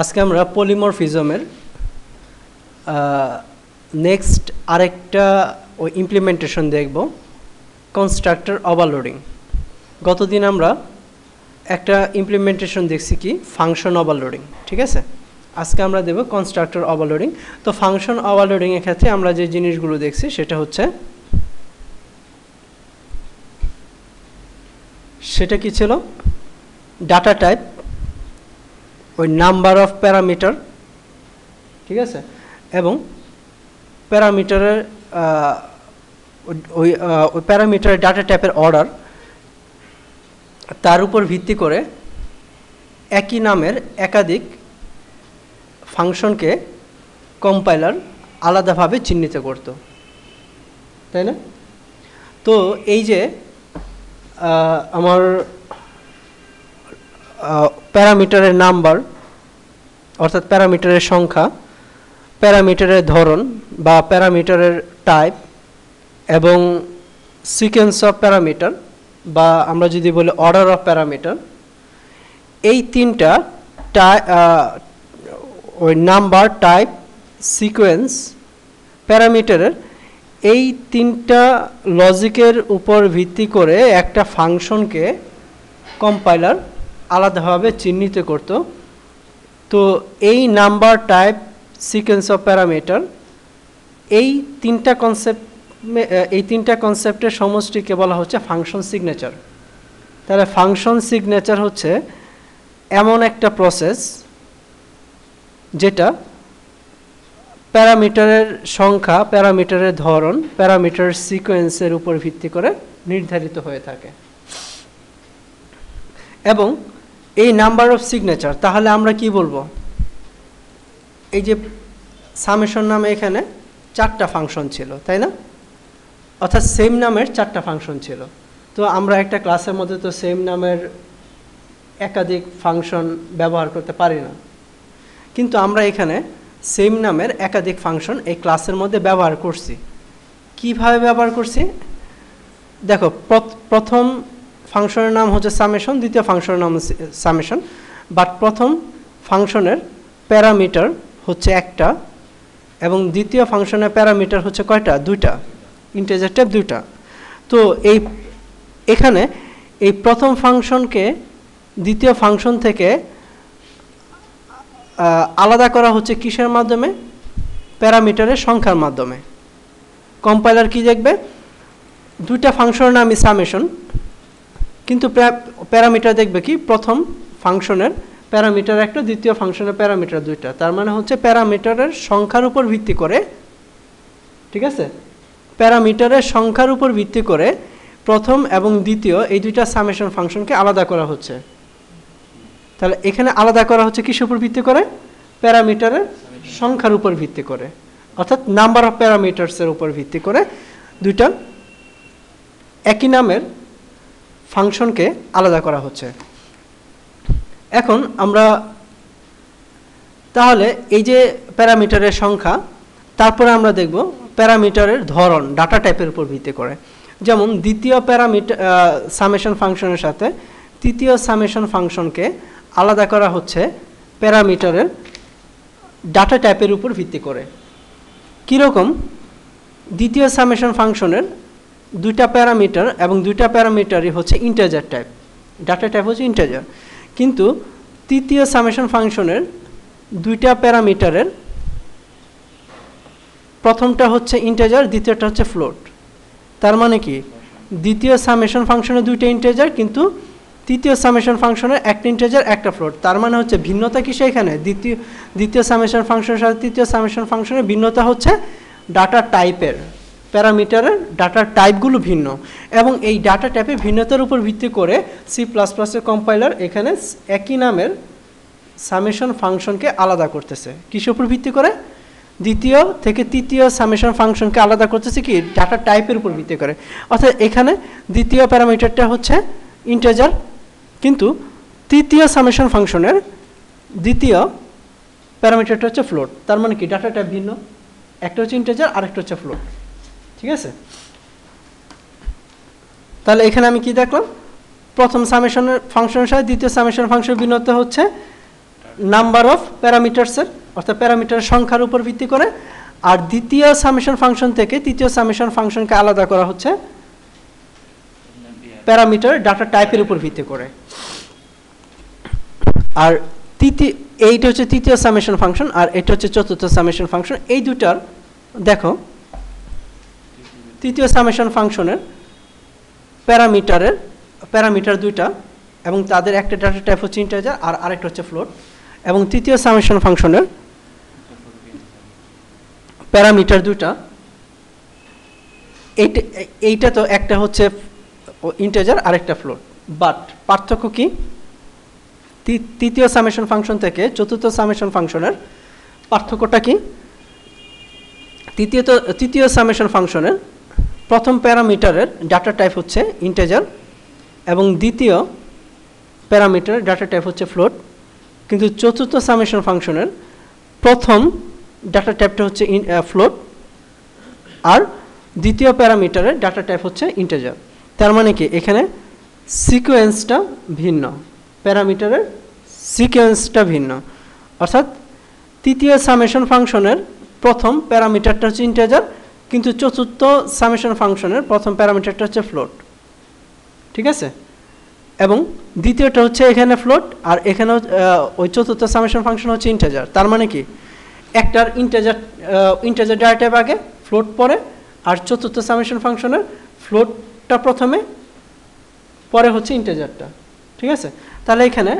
আজকে আমরা পলিমরফিজমের নেক্সট আরেকটা ওই ইমপ্লিমেন্টেশন দেখব, কনস্ট্রাক্টর ওভারলোডিং। গতদিন আমরা একটা ইমপ্লিমেন্টেশন দেখছি কি ফাংশন ওভারলোডিং, ঠিক আছে। আজকে আমরা দেব কনস্ট্রাক্টর ওভারলোডিং। তো ফাংশন ওভারলোডিং এর ক্ষেত্রে আমরা যে জিনিসগুলো দেখছি সেটা কি ছিল, ডাটা টাইপ, ওই নাম্বার অফ প্যারামিটার, ঠিক আছে, এবং প্যারামিটারের ওই প্যারামিটারের ডাটা টাইপের অর্ডার, তার উপর ভিত্তি করে একই নামের একাধিক ফাংশনকে কম্পাইলার আলাদাভাবে চিহ্নিত করত, তাই না? তো এই যে আমার প্যারামিটারের নাম্বার অর্থাৎ প্যারামিটারের সংখ্যা, প্যারামিটারের ধরন বা প্যারামিটারের টাইপ এবং সিকোয়েন্স অফ প্যারামিটার বা আমরা যদি বলি অর্ডার অফ প্যারামিটার, এই তিনটা ওই নাম্বার, টাইপ, সিকোয়েন্স, প্যারামিটারের এই তিনটা লজিকের উপর ভিত্তি করে একটা ফাংশনকে কম্পাইলার আলাদাভাবে চিহ্নিত করত। তো এই number, type, sequence of parameter এই তিনটা কনসেপ্টের সমষ্টিকে বলা হচ্ছে ফাংশন সিগনেচার। তাহলে ফাংশন সিগনেচার হচ্ছে এমন একটা প্রসেস যেটা প্যারামিটারের সংখ্যা, প্যারামিটারের ধরন, প্যারামিটারের সিকোয়েন্সের উপর ভিত্তি করে নির্ধারিত হয়ে থাকে। এবং এই নাম্বার অফ সিগনেচার, তাহলে আমরা কি বলবো, এই যে সামেশন নামে এখানে 4টা ফাংশন ছিল, তাই না? অর্থাৎ সেম নামের 4টা ফাংশন ছিল। তো আমরা একটা ক্লাসের মধ্যে তো সেম নামের একাধিক ফাংশন ব্যবহার করতে পারি না, কিন্তু আমরা এখানে সেম নামের একাধিক ফাংশন এই ক্লাসের মধ্যে ব্যবহার করছি। কিভাবে ব্যবহার করছি দেখো, প্রথম ফাংশনের নাম হচ্ছে সামেশন, দ্বিতীয় ফাংশনের নাম সামেশন, বাট প্রথম ফাংশনের প্যারামিটার হচ্ছে একটা এবং দ্বিতীয় ফাংশনের প্যারামিটার হচ্ছে কয়টা? 2টা, ইন্টিজার টাইপ 2টা। তো এখানে এই প্রথম ফাংশনকে দ্বিতীয় ফাংশন থেকে আলাদা করা হচ্ছে কিসের মাধ্যমে? প্যারামিটারের সংখ্যার মাধ্যমে। কম্পাইলার কি দেখবে, 2টা ফাংশনের নামই সামেশন, কিন্তু প্যারামিটার দেখবে কি প্রথম ফাংশনের প্যারামিটার একটা, দ্বিতীয় ফাংশনের প্যারামিটার 2টা। তার মানে হচ্ছে প্যারামিটারের সংখ্যার উপর ভিত্তি করে, ঠিক আছে, প্যারামিটারের সংখ্যার উপর ভিত্তি করে প্রথম এবং দ্বিতীয় এই 2টা সামেশন ফাংশনকে আলাদা করা হচ্ছে। তাহলে এখানে আলাদা করা হচ্ছে কিসের উপর ভিত্তি করে? প্যারামিটারের সংখ্যার উপর ভিত্তি করে, অর্থাৎ নাম্বার অফ প্যারামিটারসের উপর ভিত্তি করে 2টা একই নামের ফাংশনকে আলাদা করা হচ্ছে। এখন আমরা তাহলে এই যে প্যারামিটারের সংখ্যা, তারপরে আমরা দেখব প্যারামিটারের ধরন, ডাটা টাইপের উপর ভিত্তি করে। যেমন দ্বিতীয় প্যারামিটার সামেশন ফাংশনের সাথে তৃতীয় সামেশন ফাংশনকে আলাদা করা হচ্ছে প্যারামিটারের ডাটা টাইপের উপর ভিত্তি করে। কীরকম? দ্বিতীয় সামেশন ফাংশনের 2টা প্যারামিটার এবং 2টা প্যারামিটারই হচ্ছে ইন্টিজার টাইপ, ডাটা টাইপ হচ্ছে ইন্টিজার, কিন্তু তৃতীয় সামেশন ফাংশনের 2টা প্যারামিটারের প্রথমটা হচ্ছে ইন্টিজার, দ্বিতীয়টা হচ্ছে ফ্লোট। তার মানে কি, দ্বিতীয় সামেশন ফাংশনের 2টা ইন্টিজার, কিন্তু তৃতীয় সামেশন ফাংশনের একটা ইন্টিজার, একটা ফ্লোট। তার মানে হচ্ছে ভিন্নতা কিসে এখানে? দ্বিতীয় সামেশন ফাংশনের সাথে তৃতীয় সামেশন ফাংশনের ভিন্নতা হচ্ছে ডাটা টাইপের, প্যারামিটারের ডাটা টাইপগুলো ভিন্ন, এবং এই ডাটা টাইপের ভিন্নতার উপর ভিত্তি করে C++-এর কম্পাইলার এখানে একই নামের সামেশন ফাংশনকে আলাদা করতেছে। কিসের উপর ভিত্তি করে? দ্বিতীয় থেকে তৃতীয় সামেশন ফাংশনকে আলাদা করতেছে কি ডাটা টাইপের উপর ভিত্তি করে। অর্থাৎ এখানে দ্বিতীয় প্যারামিটারটা হচ্ছে ইন্টিজার, কিন্তু তৃতীয় সামেশন ফাংশনের দ্বিতীয় প্যারামিটারটা হচ্ছে ফ্লোট। তার মানে কি, ডাটা টাইপ ভিন্ন, একটা হচ্ছে ইন্টিজার আর একটা হচ্ছে ফ্লোট, ঠিক আছে। তাহলে এখানে আমি কি দেখলাম, প্রথম সামেশনের ফাংশনের সাথে দ্বিতীয় সামেশন ফাংশনের ভিন্নতা হচ্ছে নাম্বার অফ প্যারামিটারসের অর্থাৎ প্যারামিটারের সংখ্যার উপর ভিত্তি করে, আর দ্বিতীয় সামেশন ফাংশন থেকে তৃতীয় সামেশন ফাংশনকে আলাদা করা হচ্ছে প্যারামিটার ডাটা টাইপের উপর ভিত্তি করে। আর এইটা হচ্ছে তৃতীয় সামেশন ফাংশন, আর এটা হচ্ছে চতুর্থ সামেশন ফাংশন। এই দুটার দেখো তৃতীয় সামেশন ফাংশনের প্যারামিটার দুইটা, এবং তাদের একটা ডাটা টাইপ হচ্ছে ইন্টিজার আর আরেকটা হচ্ছে ফ্লোট। এবং তৃতীয় সামেশন ফাংশনের প্যারামিটার দুটা, এইটা তো একটা হচ্ছে ইন্টিজার আরেকটা ফ্লোট, বাট পার্থক্য কি? তৃতীয় সামেশন ফাংশন থেকে চতুর্থ সামেশন ফাংশনের পার্থক্যটা কি? তৃতীয় সামেশন ফাংশনের প্রথম প্যারামিটারের ডাটা টাইপ হচ্ছে ইন্টিজার এবং দ্বিতীয় প্যারামিটারের ডাটা টাইপ হচ্ছে ফ্লোট, কিন্তু চতুর্থ সামেশন ফাংশনের প্রথম ডাটা টাইপটা হচ্ছে ফ্লোট আর দ্বিতীয় প্যারামিটারের ডাটা টাইপ হচ্ছে ইন্টিজার। তার মানে কি এখানে সিকোয়েন্সটা ভিন্ন, প্যারামিটারের সিকোয়েন্সটা ভিন্ন, অর্থাৎ তৃতীয় সামেশন ফাংশনের প্রথম প্যারামিটারটা হচ্ছে ইন্টিজার, কিন্তু চতুর্থ সামেশন ফাংশনের প্রথম প্যারামিটারটা হচ্ছে ফ্লোট। ঠিক আছে? এবং দ্বিতীয়টা হচ্ছে এখানে ফ্লোট, আর এখানে ওই চতুর্থ সামেশন ফাংশন হচ্ছে ইন্টিজার। তার মানে কি একটার ইন্টিজার ডাটা টাইপ আগে, ফ্লোট পরে, আর চতুর্থ সামেশন ফাংশনের ফ্লোটটা প্রথমে, পরে হচ্ছে ইন্টিজারটা। ঠিক আছে? তাহলে এখানে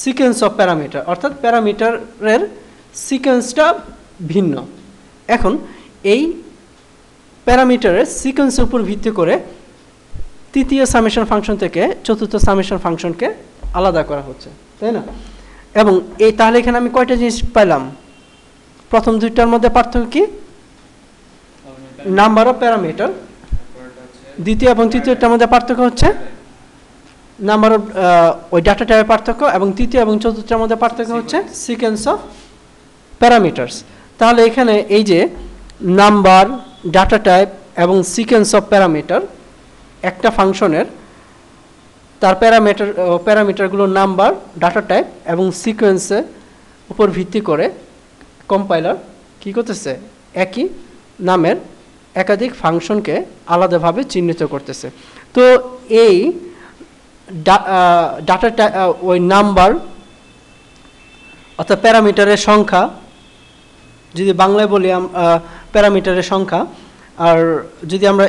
সিকোয়েন্স অফ প্যারামিটার অর্থাৎ প্যারামিটারের সিকোয়েন্সটা ভিন্ন। এখন এই প্যারামিটারের সিকোয়েন্সের উপর ভিত্তি করে তৃতীয় সামেশন ফাংশন থেকে চতুর্থ সামেশন ফাংশনকে আলাদা করা হচ্ছে, তাই না? এবং তাহলে এখানে আমি কয়টা জিনিস পাইলাম? প্রথম দুইটার মধ্যে পার্থক্য কি? Number of parameter. দ্বিতীয় এবং তৃতীয়টার মধ্যে পার্থক্য হচ্ছে নাম্বার অফ ওই ডাটা টাইপের পার্থক্য, এবং তৃতীয় এবং চতুর্থের মধ্যে পার্থক্য হচ্ছে সিকোয়েন্স অফ প্যারামিটারস। তাহলে এখানে এই যে নাম্বার, ডাটা টাইপ এবং সিকোয়েন্স অফ প্যারামিটার, একটা ফাংশনের তার প্যারামিটারগুলো নাম্বার, ডাটা টাইপ এবং সিকোয়েন্সের উপর ভিত্তি করে কম্পাইলার কি করতেছে? একই নামের একাধিক ফাংশনকে আলাদাভাবে চিহ্নিত করতেছে। তো এই ডাটা ওই নাম্বার অর্থাৎ প্যারামিটারের সংখ্যা, যদি বাংলায় বলি প্যারামিটারের সংখ্যা, আর যদি আমরা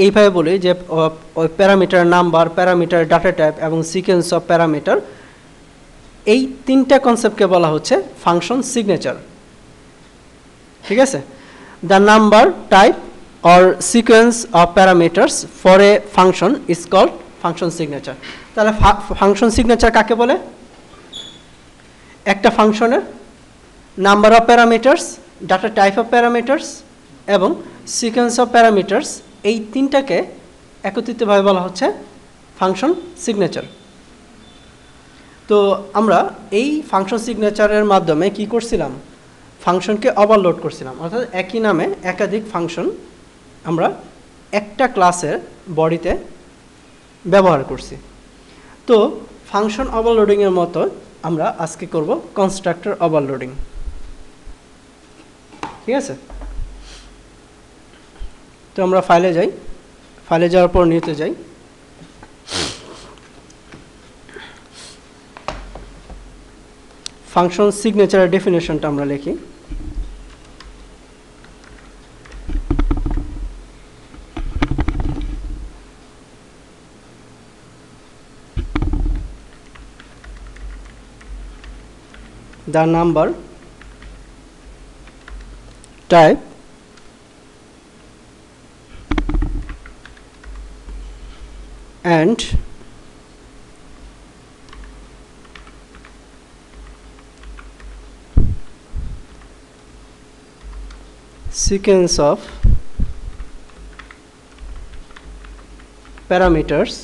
এইভাবে বলি যে ওই parameter number, parameter data type এবং সিকোয়েন্স অফ প্যারামিটার, এই তিনটা কনসেপ্টকে বলা হচ্ছে ফাংশন সিগনেচার। ঠিক আছে? The number, type or sequence of parameters for a function is called function signature. তাহলে ফাংশন সিগনেচার কাকে বলে? একটা ফাংশনের number of parameters, data type of parameters এবং সিকোয়েন্স অফ প্যারামিটার্স, এই তিনটাকে একত্রিতভাবে বলা হচ্ছে ফাংশন সিগনেচার। তো আমরা এই ফাংশন সিগনেচারের মাধ্যমে কি করছিলাম? ফাংশনকে ওভারলোড করছিলাম, অর্থাৎ একই নামে একাধিক ফাংশন আমরা একটা ক্লাসের বডিতে ব্যবহার করছি। তো ফাংশন ওভারলোডিংয়ের মতো আমরা আজকে করব কনস্ট্রাক্টর ওভারলোডিং। ঠিক আছে? তো আমরা ফাইলে যাই, ফাইলে যাওয়ার পর নিতে যাই। ফাংশন সিগনেচারের ডেফিনেশনটা আমরা লিখি। the number, type and sequence of parameters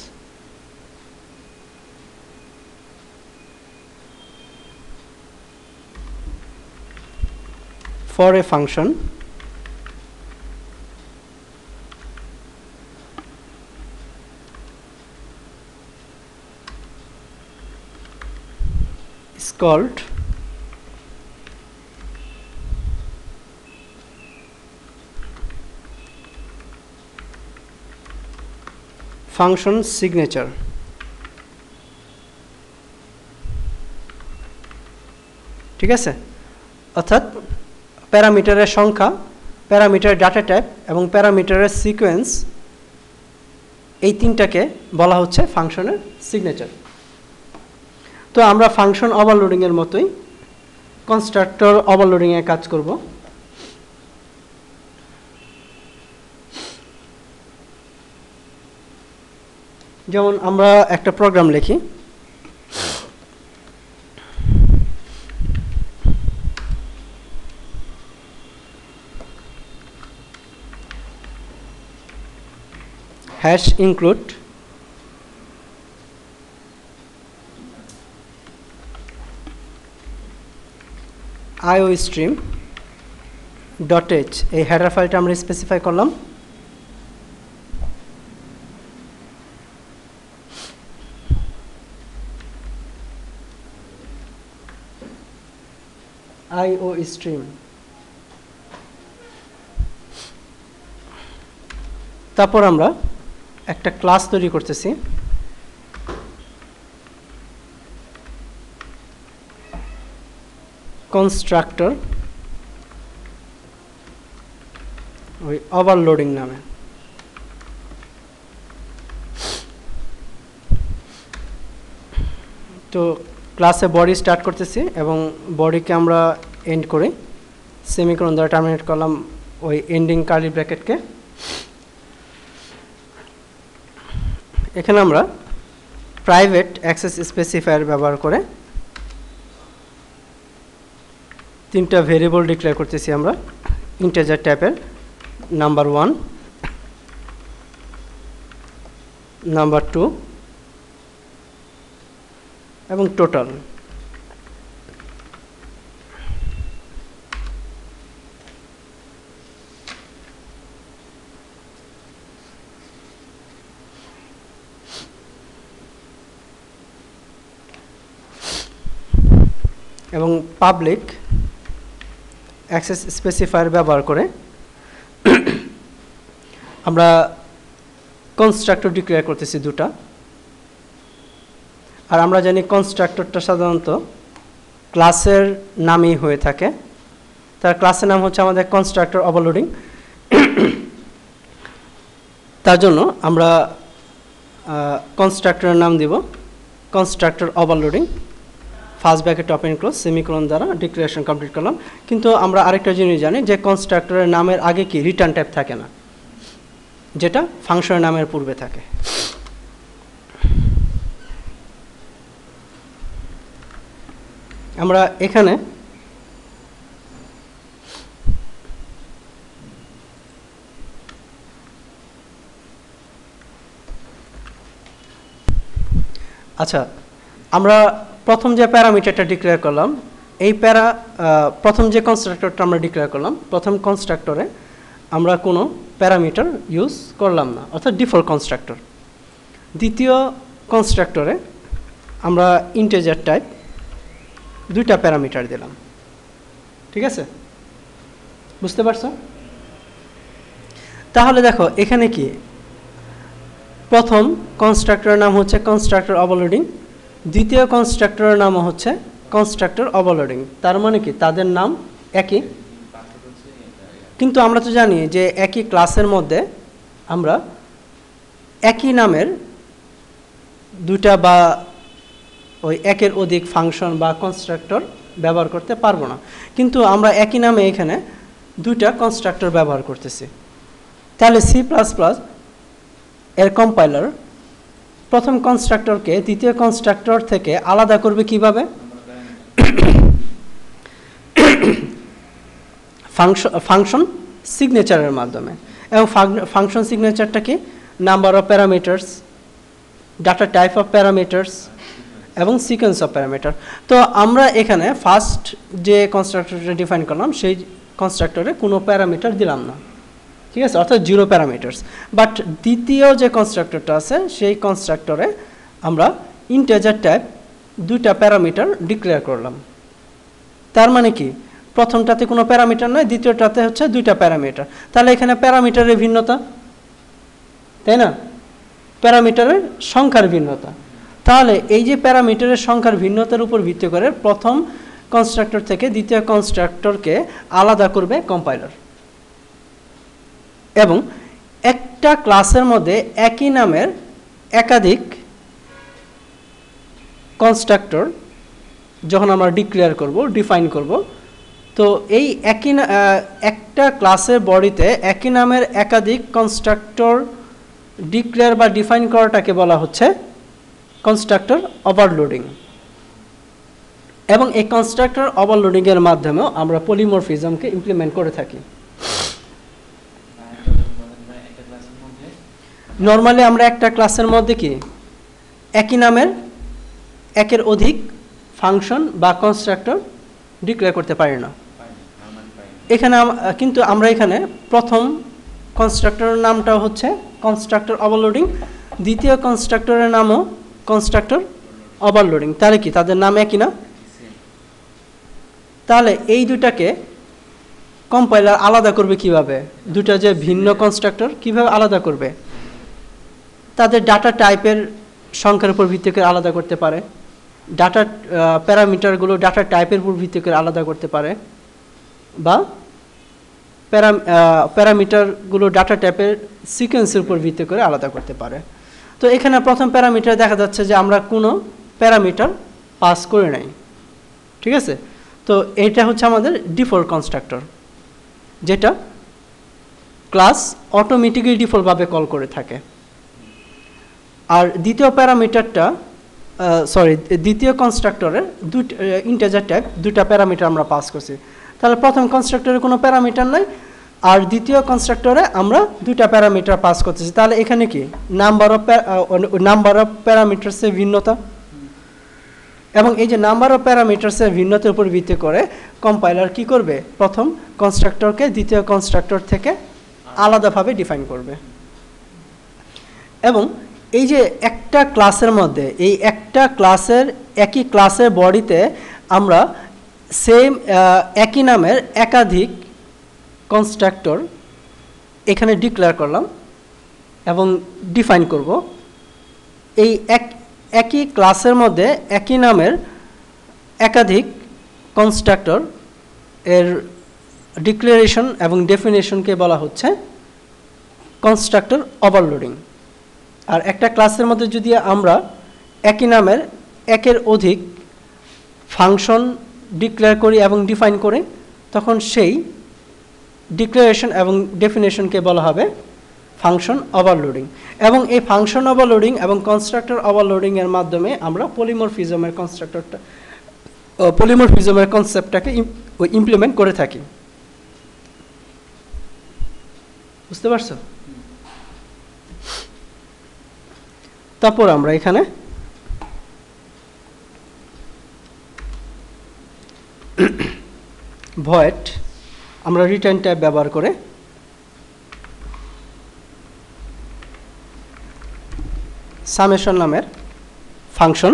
for a function is called function signature. ঠিক আছে, অর্থাৎ প্যারামিটারের সংখ্যা, প্যারামিটারের ডাটা টাইপ এবং প্যারামিটারের সিকোয়েন্স, এই তিনটাকে বলা হচ্ছে ফাংশনের সিগনেচার। তো আমরা ফাংশন ওভারলোডিং এর মতোই কনস্ট্রাক্টর ওভারলোডিং এ কাজ করব। যেমন আমরা একটা প্রোগ্রাম লিখি, hash include iostream dot h, এই হেডার ফাইলটা আমরা স্পেসিফাই করলাম। iostream, তারপর আমরা একটা ক্লাস তৈরি করতেছি, কনস্ট্রাক্টর ওই ওভারলোডিং নামে। তো ক্লাসে বডি স্টার্ট করতেছি এবং বডিকে আমরা এন্ড করি, সেমিকোলন দ্বারা টার্মিনেট করলাম ওই এন্ডিং কার্লি ব্র্যাকেটকে। এখানে আমরা প্রাইভেট অ্যাক্সেস স্পেসিফায়ার ব্যবহার করে তিনটা ভেরিয়েবল ডিক্লেয়ার করতেছি আমরা ইন্টিজার টাইপের, নাম্বার 1, নাম্বার 2 এবং টোটাল। এবং পাবলিক অ্যাক্সেস স্পেসিফায়ার ব্যবহার করে আমরা কনস্ট্রাক্টর ডিক্লেয়ার করতেছি দুটা। আর আমরা জানি কনস্ট্রাক্টরটা সাধারণত ক্লাসের নামই হয়ে থাকে, তার ক্লাসের নাম হচ্ছে আমাদের কনস্ট্রাক্টর ওভারলোডিং। তার জন্য আমরা কনস্ট্রাক্টরের নাম দিব constructor overloading, first bracket open close semicolon দ্বারা ডিক্লারেশন কমপ্লিট করলাম। কিন্তু আমরা আরেকটা জিনিস জানি যে কনস্ট্রাক্টরের নামের আগে কি রিটার্ন টাইপ থাকে না, যেটা ফাংশনের নামের পূর্বে থাকে। আমরা এখানে আচ্ছা, আমরা প্রথম যে প্যারামিটারটা ডিক্লেয়ার করলাম, এই প্রথম যে কনস্ট্রাক্টরটা আমরা ডিক্লেয়ার করলাম, প্রথম কনস্ট্রাক্টরে আমরা কোনো প্যারামিটার ইউজ করলাম না, অর্থাৎ ডিফল্ট কনস্ট্রাক্টর। দ্বিতীয় কনস্ট্রাক্টরে আমরা ইন্টিজার টাইপ দুইটা প্যারামিটার দিলাম। ঠিক আছে, বুঝতে পারছো? তাহলে দেখো এখানে কি, প্রথম কনস্ট্রাক্টরের নাম হচ্ছে কনস্ট্রাক্টর ওভারলোডিং, দ্বিতীয় কনস্ট্রাক্টরের নাম হচ্ছে কনস্ট্রাক্টর ওভারলোডিং। তার মানে কি তাদের নাম একই, কিন্তু আমরা তো জানি যে একই ক্লাসের মধ্যে আমরা একই নামের দুটা বা ওই একের অধিক ফাংশন বা কনস্ট্রাক্টর ব্যবহার করতে পারবো না, কিন্তু আমরা একই নামে এখানে দুইটা কনস্ট্রাক্টর ব্যবহার করতেছি। তাহলে সি প্লাস প্লাস এর কম্পাইলার প্রথম কনস্ট্রাক্টরকে দ্বিতীয় কনস্ট্রাক্টর থেকে আলাদা করবে কিভাবে? ফাংশন সিগনেচারের মাধ্যমে। এবং ফাংশন সিগনেচারটা কি? Number of parameters, data type of parameters এবং সিকোয়েন্স অফ প্যারামিটার। তো আমরা এখানে ফার্স্ট যে কনস্ট্রাক্টরটা ডিফাইন করলাম সেই কনস্ট্রাক্টরে কোনো প্যারামিটার দিলাম না, ঠিক আছে, অর্থাৎ 0 প্যারামিটার্স। বাট দ্বিতীয় যে কনস্ট্রাক্টরটা আছে সেই কনস্ট্রাক্টরে আমরা ইন্টিজার টাইপ দুইটা প্যারামিটার ডিক্লেয়ার করলাম। তার মানে কি প্রথমটাতে কোনো প্যারামিটার নয়, দ্বিতীয়টাতে হচ্ছে দুইটা প্যারামিটার। তাহলে এখানে প্যারামিটারের ভিন্নতা, তাই না? প্যারামিটারের সংখ্যার ভিন্নতা। তাহলে এই যে প্যারামিটারের সংখ্যার ভিন্নতার উপর ভিত্তি করে প্রথম কনস্ট্রাক্টর থেকে দ্বিতীয় কনস্ট্রাক্টরকে আলাদা করবে কম্পাইলার। এবং একটা ক্লাসের মধ্যে একই নামের একাধিক কনস্ট্রাক্টর যখন আমরা ডিক্লেয়ার করব, ডিফাইন করব, তো এই একটা ক্লাসের বডিতে একই নামের একাধিক কনস্ট্রাক্টর ডিক্লেয়ার বা ডিফাইন করাটাকে বলা হচ্ছে কনস্ট্রাক্টর ওভারলোডিং। এবং এই কনস্ট্রাক্টর ওভারলোডিংয়ের মাধ্যমেও আমরা পলিমরফিজমকে ইমপ্লিমেন্ট করে থাকি। নর্মালি আমরা একটা ক্লাসের মধ্যে কি একই নামের একের অধিক ফাংশন বা কনস্ট্রাক্টর ডিক্লেয়ার করতে পারি না। এখানে কিন্তু আমরা এখানে প্রথম কনস্ট্রাক্টরের নামটা হচ্ছে কনস্ট্রাক্টর ওভারলোডিং, দ্বিতীয় কনস্ট্রাক্টরের নামও কনস্ট্রাক্টর ওভারলোডিং। তাহলে কি তাদের নাম একই না? তাহলে এই দুটাকে কম্পাইলার আলাদা করবে কিভাবে? দুটা যে ভিন্ন কনস্ট্রাক্টর কিভাবে আলাদা করবে? তাদের ডাটা টাইপের সংখ্যার উপর ভিত্তি করে আলাদা করতে পারে, ডাটা প্যারামিটারগুলো ডাটা টাইপের উপর ভিত্তি করে আলাদা করতে পারে, বা প্যারামিটারগুলো ডাটা টাইপের সিকোয়েন্সের উপর ভিত্তি করে আলাদা করতে পারে। তো এখানে প্রথম প্যারামিটার দেখা যাচ্ছে যে আমরা কোনো প্যারামিটার পাস করে নাই, ঠিক আছে? তো এটা হচ্ছে আমাদের ডিফল্ট কনস্ট্রাক্টর, যেটা ক্লাস অটোমেটিক্যালি ডিফল্টভাবে কল করে থাকে। আর দ্বিতীয় প্যারামিটারটা দ্বিতীয় কনস্ট্রাক্টরের ইন্টিজার টাইপ দুটা প্যারামিটার আমরা পাস করছি। তাহলে প্রথম কনস্ট্রাক্টরে কোনো প্যারামিটার নাই, আর দ্বিতীয় কনস্ট্রাক্টরে আমরা দুইটা প্যারামিটার পাস করতেছি। তাহলে এখানে কি নাম্বার অফ প্যারামিটারসের ভিন্নতা, এবং এই যে নাম্বার অফ প্যারামিটারসের ভিন্নতার উপর ভিত্তি করে কম্পাইলার কি করবে? প্রথম কনস্ট্রাক্টরকে দ্বিতীয় কনস্ট্রাক্টর থেকে আলাদাভাবে ডিফাইন করবে। এবং এই যে একটা ক্লাসের মধ্যে এই একটা ক্লাসের একই ক্লাসের বডিতে আমরা সেম একই নামের একাধিক কনস্ট্রাক্টর এখানে ডিক্লেয়ার করলাম এবং ডিফাইন করব। এই একই ক্লাসের মধ্যে একই নামের একাধিক কনস্ট্রাক্টর এর ডিক্লারেশন এবং ডেফিনেশনকে বলা হচ্ছে কনস্ট্রাক্টর ওভারলোডিং। আর একটা ক্লাসের মধ্যে যদি আমরা একই নামের একের অধিক ফাংশন ডিক্লেয়ার করি এবং ডিফাইন করি, তখন সেই ডিক্লারেশন এবং ডেফিনেশনকে বলা হবে ফাংশন ওভারলোডিং। এবং এই ফাংশন ওভারলোডিং এবং কনস্ট্রাক্টর ওভারলোডিংয়ের মাধ্যমে আমরা পলিমরফিজমের কনসেপ্টটাকে ইমপ্লিমেন্ট করে থাকি। বুঝতে পারছো? তারপর আমরা এখানে ভয়েড আমরা রিটার্ন টাইপ ব্যবহার করে সামেশন নামের ফাংশন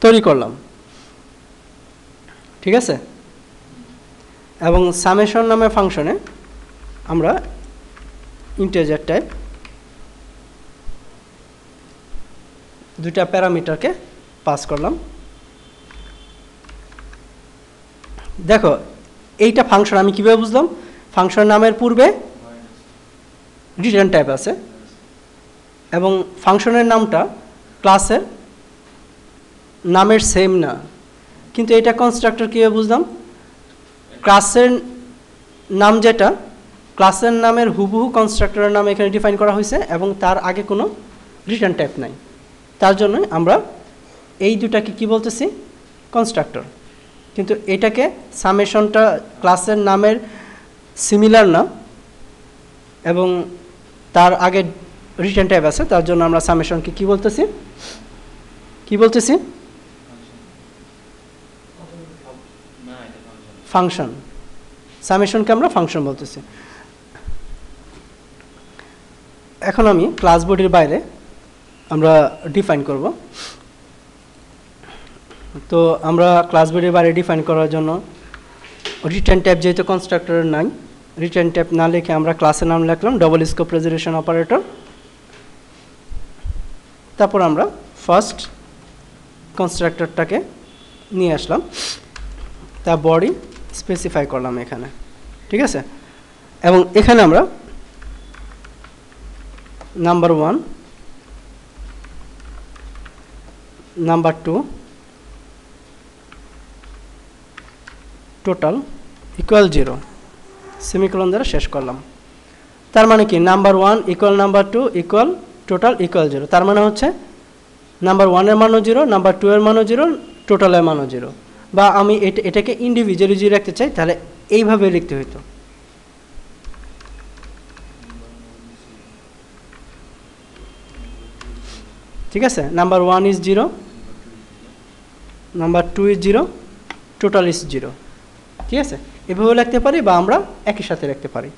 তৈরি করলাম, ঠিক আছে? এবং সামেশন নামের ফাংশনে আমরা ইন্টিজার টাইপ দুটা প্যারামিটারকে পাস করলাম। দেখো এইটা ফাংশন আমি কিভাবে বুঝলাম? ফাংশন নামের পূর্বে রিটার্ন টাইপ আছে এবং ফাংশনের নামটা ক্লাসের নামের সেম না, কিন্তু এটা কনস্ট্রাক্টর কীভাবে বুঝলাম? ক্লাসের নাম যেটা ক্লাসের নামের হুবহু কনস্ট্রাক্টরের নাম এখানে ডিফাইন করা হয়েছে এবং তার আগে কোনো রিটার্ন টাইপ নাই। তার জন্য আমরা এই দুটাকে কি বলতেছি? কনস্ট্রাক্টর। কিন্তু এটাকে সামেশনটা ক্লাসের নামের সিমিলার না এবং তার আগে রিটার্ন টাইপ আছে, তার জন্য আমরা সামেশনকে কি বলতেছি? ফাংশন। সামেশনকে আমরা ফাংশন বলতেছি। এখন আমি ক্লাস বডির বাইরে আমরা ডিফাইন করব। তো আমরা ক্লাস বডির বাইরে ডিফাইন করার জন্য রিটার্ন টাইপ যেহেতু কনস্ট্রাক্টরের নাই, রিটার্ন টাইপ না লিখে আমরা ক্লাসের নাম লিখলাম ডবল স্কোপ রেজলিউশন অপারেটর। তারপর আমরা ফার্স্ট কনস্ট্রাক্টরটাকে নিয়ে আসলাম, তার বডি স্পেসিফাই করলাম এখানে, ঠিক আছে। এবং এখানে আমরা number 1 number 2 total equal 0 semicolon দ্বারা শেষ করলাম। তার মানে কি number 1 equal number 2 equal total equal 0, তার মানে হচ্ছে নাম্বার 1 এর মানও 0, নাম্বার 2 এর মানও 0, টোটালের মানও 0। বা আমি এটাকে ইন্ডিভিজুয়ালি যদি রাখতে চাই তাহলে এইভাবে লিখতে হইতো, ঠিক আছে। Number 1 is 0, number 2 is 0, total is 0, ঠিক আছে। এভাবেও লিখতে পারি বা আমরা একই সাথে লিখতে পারি।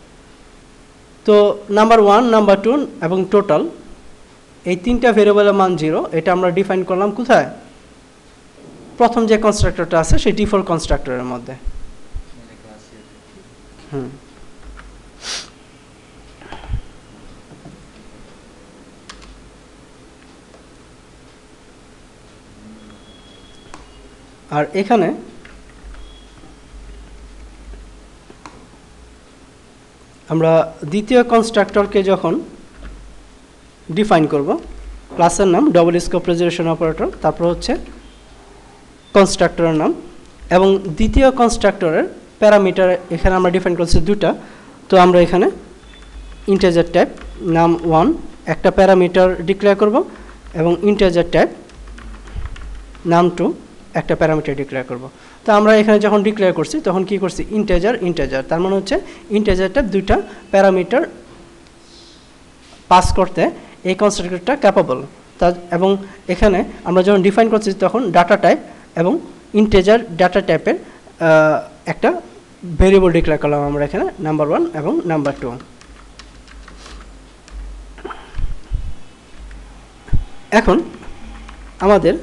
তো নাম্বার 1, নাম্বার 2 এবং টোটাল এই তিনটা ভেরিয়েবলের মান 0, এটা আমরা ডিফাইন করলাম কোথায়? প্রথম যে কনস্ট্রাক্টরটা আছে সেই ডিফল্ট কনস্ট্রাক্টরের মধ্যে। আর এখানে আমরা দ্বিতীয় কনস্ট্রাক্টরকে যখন ডিফাইন করব, ক্লাসের নাম ডবল স্কোপ রেজলিউশন অপারেটর, তারপর হচ্ছে কনস্ট্রাক্টরের নাম এবং দ্বিতীয় কনস্ট্রাক্টরের প্যারামিটার এখানে আমরা ডিফাইন করছি দুটা। তো আমরা এখানে ইন্টিজার টাইপ নাম 1 একটা প্যারামিটার ডিক্লেয়ার করব এবং ইন্টিজার টাইপ নাম 2 একটা প্যারামিটার ডিক্লেয়ার করব। তো আমরা এখানে যখন ডিক্লেয়ার করছি তখন কি করছি? ইন্টিজার, তার মানে হচ্ছে ইন্টিজার টাইপ দুইটা প্যারামিটার পাস করতে এই কনস্ট্রাক্টরটা ক্যাপাবল। এবং এখানে আমরা যখন ডিফাইন করছি তখন ডাটা টাইপ এবং ইন্টিজার ডাটা টাইপের একটা ভেরিয়েবল ডিক্লেয়ার করলাম আমরা এখানে নাম্বার 1 এবং নাম্বার 2। এখন আমাদের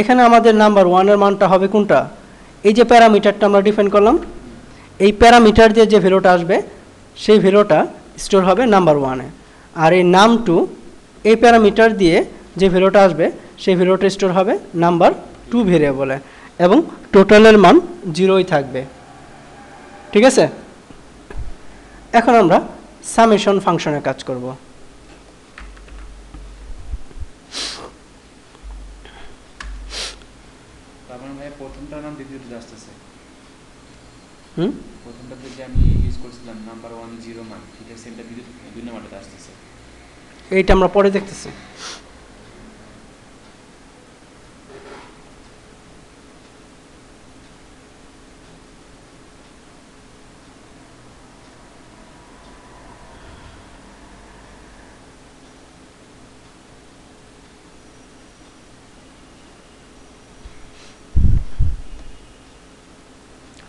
এখানে আমাদের নাম্বার 1 এর মানটা হবে কোনটা? এই যে প্যারামিটারটা আমরা ডিফাইন করলাম, এই প্যারামিটার দিয়ে যে ভ্যালুটা আসবে সেই ভ্যালুটা স্টোর হবে নাম্বার 1 এ। আর এই নাম 2 এই প্যারামিটার দিয়ে যে ভ্যালুটা আসবে সেই ভ্যালুটা স্টোর হবে নাম্বার 2 ভেরিয়েবলে এবং টোটালের মান 0ই থাকবে, ঠিক আছে। এখন আমরা সামেশন ফাংশনে কাজ করব। প্রথমটার নাম দ্বিতীয়টা আসতেছে, প্রথমটাতে যে আমি ইউজ করছিলাম নাম্বার 1 0 মান, ঠিক আছে, এটা দুই নাম্বারটাতে আসতেছে। এইটা আমরা পরে দেখতেছি।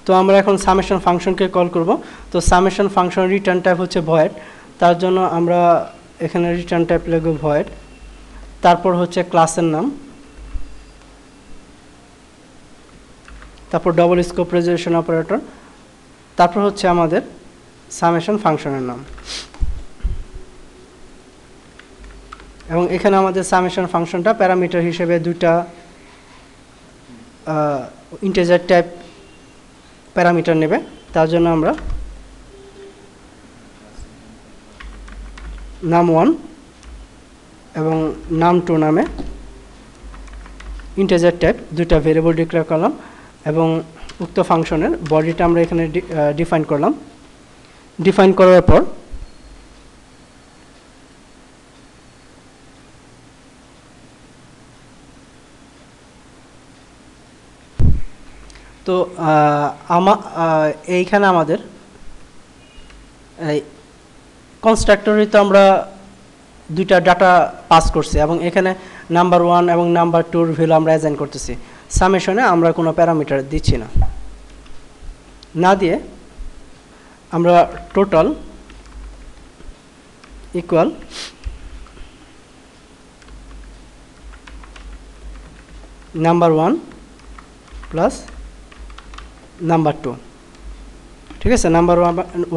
তো আমরা এখন সামেশন ফাংশনকে কল করব। তো সামেশন ফাংশন রিটার্ন টাইপ হচ্ছে ভয়েড, তার জন্য আমরা এখানে রিটার্ন টাইপ লিখব ভয়েড, তারপর হচ্ছে ক্লাসের নাম, তারপর ডবল স্কোপ রেজলিউশন অপারেটর, তারপর হচ্ছে আমাদের সামেশন ফাংশনের নাম। এবং এখানে আমাদের সামেশন ফাংশনটা প্যারামিটার হিসেবে দুইটা ইন্টিজার টাইপ প্যারামিটার নেবে, তার জন্য আমরা নাম 1 এবং নাম 2 নামে ইন্টিজার টাইপ দুইটা ভেরিয়েবল ডিক্লেয়ার করলাম এবং উক্ত ফাংশনের বডিটা আমরা এখানে ডিফাইন করলাম। ডিফাইন করার পর তো এইখানে আমাদের এই কনস্ট্রাক্টরে তো আমরা দুইটা ডাটা পাস করছি এবং এখানে নাম্বার 1 এবং নাম্বার 2 ভ্যালু আমরা অ্যাসাইন করতেছি। সামেশনে আমরা কোনো প্যারামিটার দিচ্ছি না দিয়ে আমরা total equal number 1 plus number 2, ঠিক আছে। নাম্বার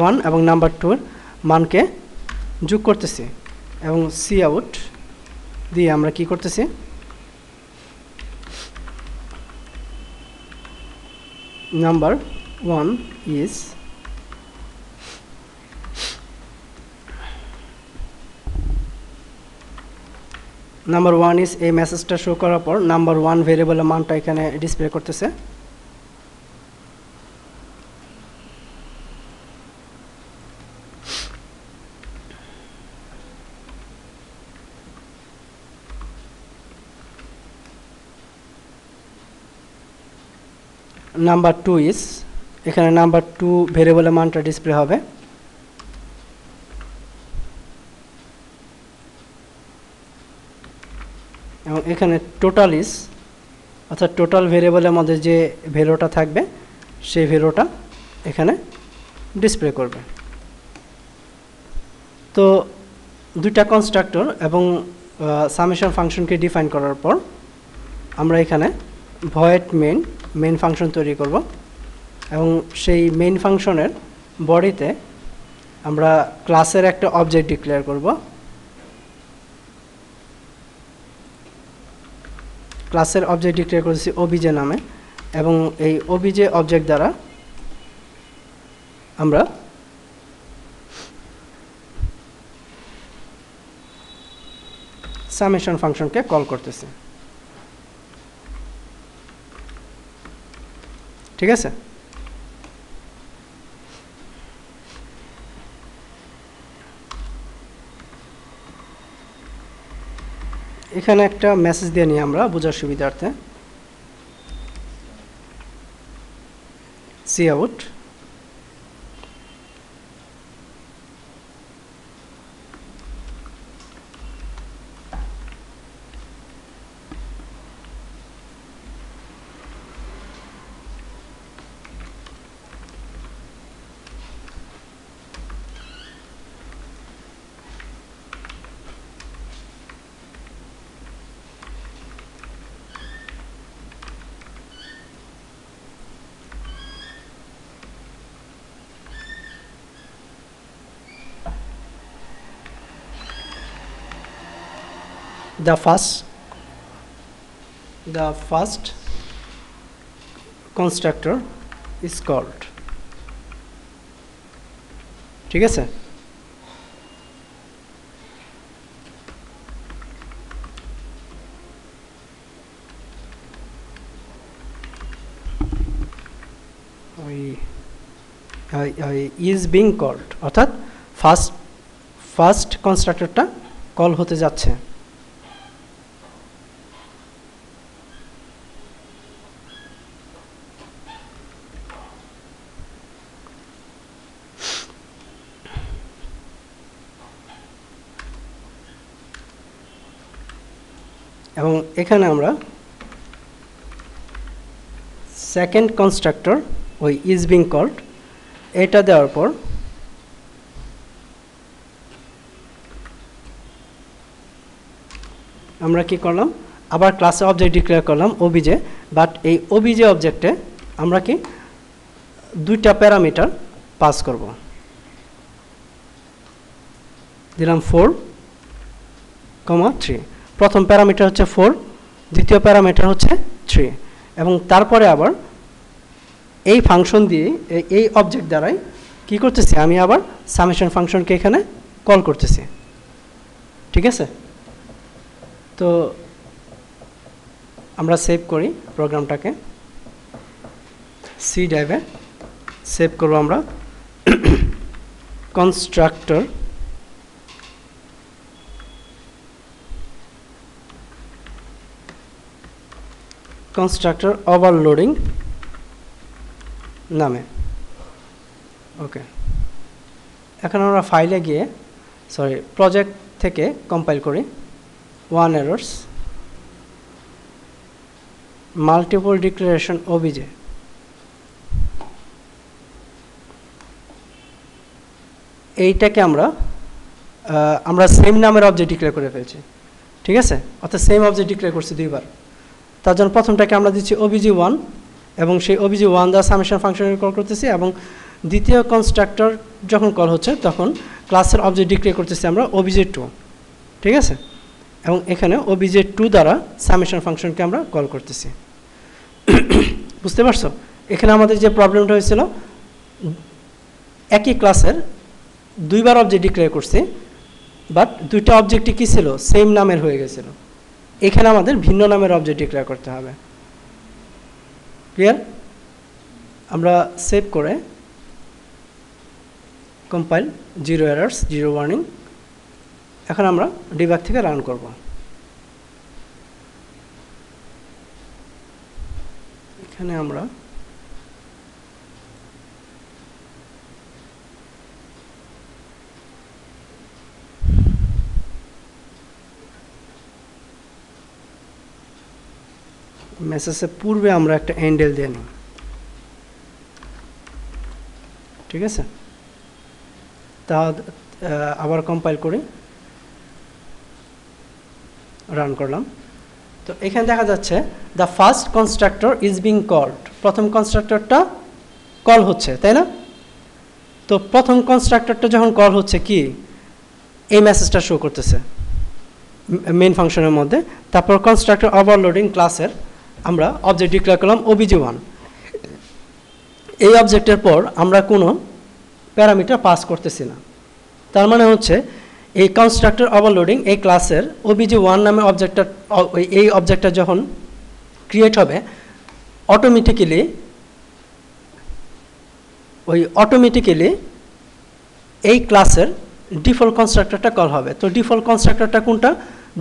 1 এবং নাম্বার 2 এর মানকে যোগ করতেছি এবং সি আউট দিয়ে আমরা কি করতেছি, নাম্বার 1 ইজ নাম্বার 1 ইজ এই মেসেজটা শো করার পর নাম্বার 1 ভেরিয়েবলের মানটা এখানে ডিসপ্লে করতেছে। নাম্বার 2 ইজ এখানে নাম্বার 2 ভেরিয়েবলের মানটা ডিসপ্লে হবে। এবং এখানে টোটাল ইজ অর্থাৎ টোটাল ভেরিয়েবলের মধ্যে যে ভ্যালুটা থাকবে সেই ভ্যালুটা এখানে ডিসপ্লে করবে। তো দুইটা কনস্ট্রাক্টর এবং সামেশন ফাংশনকে ডিফাইন করার পর আমরা এখানে ভয়েড মেইন ফাংশন তৈরি করব এবং সেই মেইন ফাংশনের বডিতে আমরা ক্লাসের একটা অবজেক্ট ডিক্লেয়ার করব। ক্লাসের অবজেক্ট ডিক্লেয়ার করেছি ওবিজে নামে এবং এই ওবিজে অবজেক্ট দ্বারা আমরা সামেশন ফাংশনকে কল করতেছি, ঠিক আছে। এখানে একটা মেসেজ দিয়ে নিই আমরা বোঝার সুবিধার্থে, cout the first constructor is called, ঠিক আছে। is being called অর্থাৎ ফার্স্ট কনস্ট্রাক্টরটা কল হতে যাচ্ছে। এবং এখানে আমরা সেকেন্ড কনস্ট্রাক্টর ওই ইজ বিং কল্ড এটা দেওয়ার পর আমরা কি করলাম, আবার ক্লাসে অবজেক্ট ডিক্লেয়ার করলাম ওবিজে, বাট এই ওবিজে অবজেক্টে আমরা কি দুইটা প্যারামিটার পাস করব। দিলাম 4,3, প্রথম প্যারামিটার হচ্ছে 4, দ্বিতীয় প্যারামিটার হচ্ছে 3 এবং তারপরে আবার এই ফাংশন দিয়ে এই অবজেক্ট দ্বারাই কি করতেছি, আমি আবার সামেশন ফাংশনকে এখানে কল করতেছি, ঠিক আছে। তো আমরা সেভ করি প্রোগ্রামটাকে, সি ড্রাইভে সেভ করব আমরা কনস্ট্রাক্টর ওভারলোডিং নামে। ওকে, এখন আমরা ফাইলে গিয়ে প্রজেক্ট থেকে কম্পাইল করি। 1 errors মাল্টিপল ডিক্লারেশন ওবিজে, এইটাকে আমরা আমরা সেম নামের অবজেক্ট ডিক্লেয়ার করে ফেলছি, ঠিক আছে, অর্থাৎ সেম অবজেক্ট ডিক্লেয়ার করছি দুইবার। তার জন্য প্রথমটাকে আমরা দিচ্ছি obj1 এবং সেই obj1 দ্বারা সামেশন ফাংশনে কল করতেছি, এবং দ্বিতীয় কনস্ট্রাক্টর যখন কল হচ্ছে তখন ক্লাসের অবজেক্ট ডিক্লেয়ার করতেছি আমরা obj2, ঠিক আছে, এবং এখানে obj2 দ্বারা সামেশন ফাংশনকে আমরা কল করতেছি। বুঝতে পারছো? এখানে আমাদের যে প্রবলেমটা হয়েছিল, একই ক্লাসের দুইবার অবজেক্ট ডিক্লেয়ার করছি, বাট দুইটা অবজেক্টই কী ছিল, সেম নামের হয়ে গেছিল। এখানে আমাদের ভিন্ন নামের অবজেক্ট ডিক্লেয়ার করতে হবে। ক্লিয়ার? আমরা সেভ করে কম্পাইল, 0 এরার্স, 0 ওয়ার্নিং। এখন আমরা ডিবাগ থেকে রান করব। এখানে আমরা মেসেজের পূর্বে আমরা একটা এন্ডেল দিয়ে নিই, ঠিক আছে। তা আবার কম্পাইল করি, রান করলাম। তো এখানে দেখা যাচ্ছে the first constructor is being called, প্রথম কনস্ট্রাক্টরটা কল হচ্ছে, তাই না? তো প্রথম কনস্ট্রাক্টরটা যখন কল হচ্ছে কি, এই মেসেজটা শো করতেছে মেইন ফাংশনের মধ্যে। তারপর কনস্ট্রাক্টর ওভারলোডিং ক্লাসের আমরা অবজেক্ট ডিক্লেয়ার করলাম obj1। এই অবজেক্টের পর আমরা কোনো প্যারামিটার পাস করতেছি না। তার মানে হচ্ছে এই কনস্ট্রাক্টর ওভারলোডিং এই ক্লাসের obj1 নামে অবজেক্টটা, এই অবজেক্টটা যখন ক্রিয়েট হবে অটোমেটিক্যালি এই ক্লাসের ডিফল্ট কনস্ট্রাক্টরটা কল হবে। তো ডিফল্ট কনস্ট্রাক্টরটা কোনটা?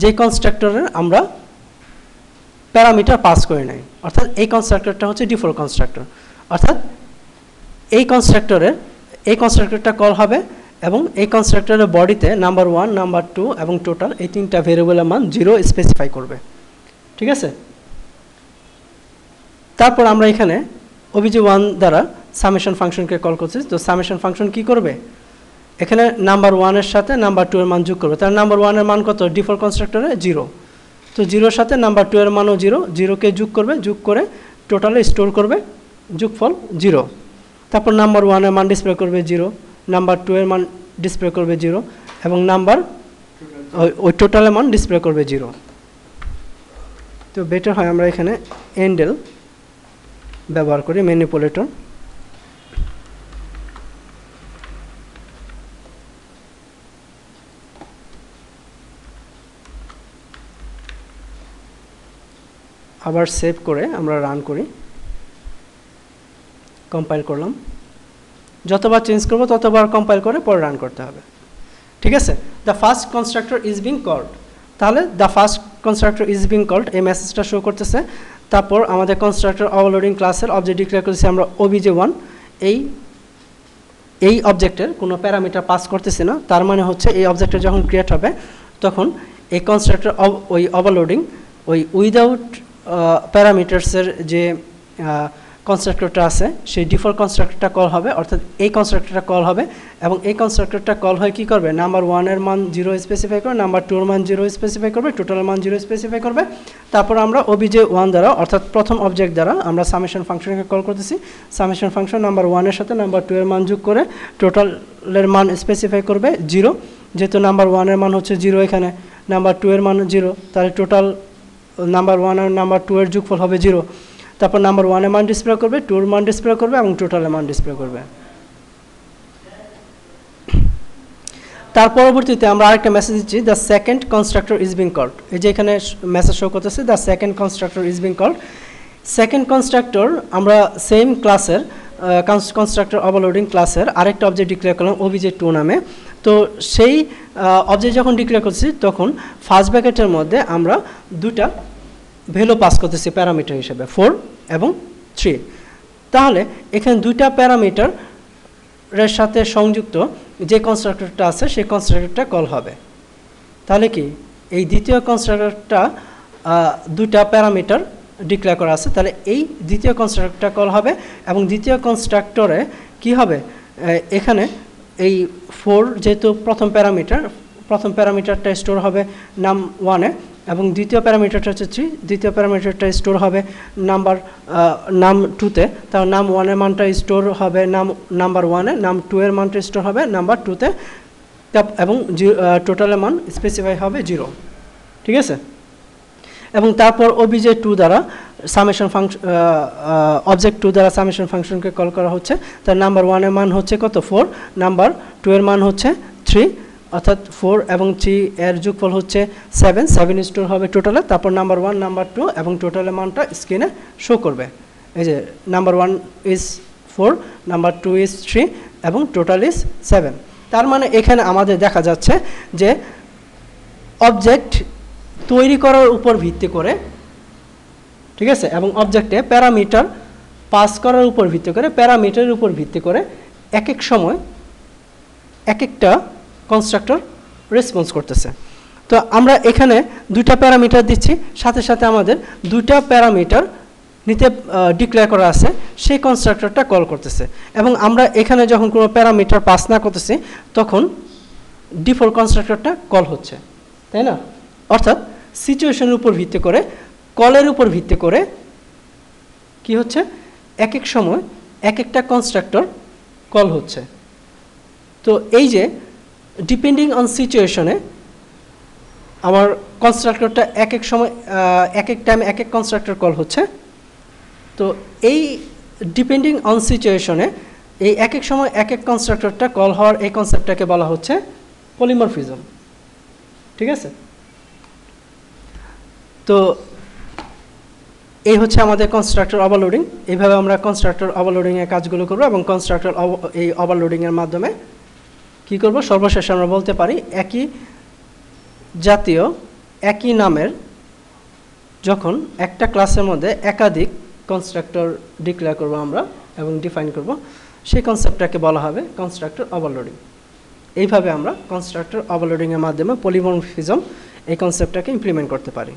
যে কনস্ট্রাক্টরের আমরা প্যারামিটার পাস করে নাই, অর্থাৎ এই কনস্ট্রাক্টরটা হচ্ছে ডিফল্ট কনস্ট্রাক্টর। অর্থাৎ এই কনস্ট্রাক্টরটা কল হবে এবং এই কনস্ট্রাক্টরের বডিতে নাম্বার 1, নাম্বার 2 এবং টোটাল এই তিনটা ভেরিয়েবলের মান 0 স্পেসিফাই করবে, ঠিক আছে। তারপর আমরা এখানে obj1 দ্বারা সামেশন ফাংশনকে কল করছি। তো সামেশন ফাংশন কি করবে? এখানে নাম্বার 1 এর সাথে নাম্বার 2 এর মান যোগ করবে। তার নাম্বার 1 এর মান কত? ডিফল্ট কনস্ট্রাক্টরে 0। তো 0 সাথে নাম্বার 2 এর মানও 0, 0কে যোগ করবে, যোগ করে টোটালে স্টোর করবে, যোগফল 0। তারপর নাম্বার 1 এর মান ডিসপ্লে করবে 0, নাম্বার 2 এর মান ডিসপ্লে করবে 0 এবং নাম্বার ওই টোটালের মান ডিসপ্লে করবে 0। তো বেটার হয় আমরা এখানে এন্ডেল ব্যবহার করি, ম্যানিপুলেটর। আবার সেভ করে আমরা রান করি, কম্পাইল করলাম। যতবার চেঞ্জ করব ততবার কম্পাইল করে পরে রান করতে হবে, ঠিক আছে। The first constructor is being called, তাহলে the first constructor is being called এই মেসেজটা শো করতেছে। তারপর আমাদের কনস্ট্রাক্টর ওভারলোডিং ক্লাসের অবজেক্ট ডিক্লেয়ার করেছি আমরা obj1। এই অবজেক্টের কোনো প্যারামিটার পাস করতেছি না। তার মানে হচ্ছে এই অবজেক্টটা যখন ক্রিয়েট হবে তখন এই কনস্ট্রাক্টর ওই ওভারলোডিং ওই উইদাউট প্যারামিটার্সের যে কনস্ট্রাক্টরটা আছে সেই ডিফল্ট কনস্ট্রাক্টরটা কল হবে, অর্থাৎ এই কনস্ট্রাক্টরটা কল হবে এবং এই কনস্ট্রাক্টরটা কল হয় কী করবে? নাম্বার 1 এর মান 0 স্পেসিফাই করবে, নাম্বার 2 এর মান 0 স্পেসিফাই করবে, টোটাল মান 0 স্পেসিফাই করবে। তারপর আমরা obj1 দ্বারা অর্থাৎ প্রথম অবজেক্ট দ্বারা আমরা সামেশন ফাংশনকে কল করতেছি। সামেশন ফাংশন নাম্বার 1 এর সাথে নাম্বার 2 এর মান যোগ করে টোটালের মান স্পেসিফাই করবে 0। যেহেতু নাম্বার 1 এর মান হচ্ছে 0, এখানে নাম্বার 2 এর মান 0, তাহলে টোটাল নাম্বার 1 আর নাম্বার 2 এর যোগফল হবে 0। তারপর নাম্বার 1 এর মান ডিসপ্লে করবে, 2 এর মান ডিসপ্লে করবে এবং টোটালের মান ডিসপ্লে করবে। তার পরবর্তীতে আমরা আরেকটা মেসেজ দিচ্ছি, the second constructor is being called. এই যে এখানে মেসেজ শো করতেছে the second constructor is being called. Second constructor আমরা সেম ক্লাসের কনস্ট্রাক্টর ওভারলোডিং ক্লাসের আরেকটা অবজেক্ট ডিক্লেয়ার করলাম obj2 নামে। তো সেই অবজেক্ট যখন ডিক্লেয়ার করছি তখন ফার্স্ট ব্র্যাকেটের মধ্যে আমরা দুটা ভ্যালু পাস করতেছি প্যারামিটার হিসেবে 4 এবং 3। তাহলে এখানে দুইটা প্যারামিটারের সাথে সংযুক্ত যে কনস্ট্রাক্টরটা আছে সেই কনস্ট্রাক্টরটা কল হবে। তাহলে কি এই দ্বিতীয় কনস্ট্রাক্টরটা দুইটা প্যারামিটার ডিক্লেয়ার করা আছে, তাহলে এই দ্বিতীয় কনস্ট্রাক্টরটা কল হবে এবং দ্বিতীয় কনস্ট্রাক্টরে কি হবে? এখানে এই 4 যেহেতু প্রথম প্যারামিটার, প্রথম প্যারামিটারটা স্টোর হবে নাম 1-এ এবং দ্বিতীয় প্যারামিটারটা হচ্ছে 3, দ্বিতীয় প্যারামিটারটা স্টোর হবে নাম 2-তে। তার নাম 1-এর মানটা স্টোর হবে নাম্বার 1-এ, নাম 2-এর মানটা স্টোর হবে নাম্বার 2-তে এবং টোটালের মান স্পেসিফাই হবে 0, ঠিক আছে। এবং তারপর অবজেক্ট 2 দ্বারা সামেশন ফাংশন অবজেক্ট 2 দ্বারা সামেশন ফাংশনকে কল করা হচ্ছে। তার নাম্বার 1-এর মান হচ্ছে কত 4, নাম্বার 2-এর মান হচ্ছে 3, অর্থাৎ 4 এবং 3 এর যোগফল হচ্ছে 7 স্টোর হবে টোটালে। তারপর নাম্বার 1, নাম্বার 2 এবং টোটালের মানটা স্ক্রিনে শো করবে। এই যে নাম্বার 1 ইজ 4, নাম্বার 2 ইজ 3 এবং টোটাল ইজ 7। তার মানে এখানে আমাদের দেখা যাচ্ছে যে অবজেক্ট তৈরি করার উপর ভিত্তি করে, ঠিক আছে, এবং অবজেক্টে প্যারামিটার পাস করার উপর ভিত্তি করে, প্যারামিটারের উপর ভিত্তি করে এক এক সময় এক একটা কনস্ট্রাক্টর রেসপন্স করতেছে। তো আমরা এখানে 2টা প্যারামিটার দিচ্ছি, সাথে সাথে আমাদের 2টা প্যারামিটার নিতে ডিক্লেয়ার করা আছে, সেই কনস্ট্রাক্টরটা কল করতেছে। এবং আমরা এখানে যখন কোনো প্যারামিটার পাস না করতেছি তখন ডিফল্ট কনস্ট্রাক্টরটা কল হচ্ছে, তাই না? অর্থাৎ সিচুয়েশনের উপর ভিত্তি করে, কলের উপর ভিত্তি করে কি হচ্ছে, এক এক সময় এক একটা কনস্ট্রাক্টর কল হচ্ছে। তো এই যে ডিপেন্ডিং অন সিচুয়েশনে আমার কনস্ট্রাক্টরটা এক এক সময় এক এক টাইম এক এক কনস্ট্রাক্টর কল হচ্ছে। তো এই ডিপেন্ডিং অন সিচুয়েশনে এই এক এক সময় এক এক কনস্ট্রাক্টরটা কল হওয়ার এই কনসেপ্টটাকে বলা হচ্ছে পলিমরফিজম, ঠিক আছে। তো এই হচ্ছে আমাদের কনস্ট্রাক্টর ওভারলোডিং। এইভাবে আমরা কনস্ট্রাক্টর ওভারলোডিংয়ের কাজগুলো করব এবং কনস্ট্রাক্টর এই ওভারলোডিংয়ের মাধ্যমে কি করব, সর্বশেষে আমরা বলতে পারি একই জাতীয় একই নামের যখন একটা ক্লাসের মধ্যে একাধিক কনস্ট্রাক্টর ডিক্লেয়ার করব আমরা এবং ডিফাইন করব, সেই কনসেপ্টটাকে বলা হবে কনস্ট্রাক্টর ওভারলোডিং। এইভাবে আমরা কনস্ট্রাক্টর ওভারলোডিংয়ের মাধ্যমে পলিমরফিজম এই কনসেপ্টটাকে ইমপ্লিমেন্ট করতে পারি।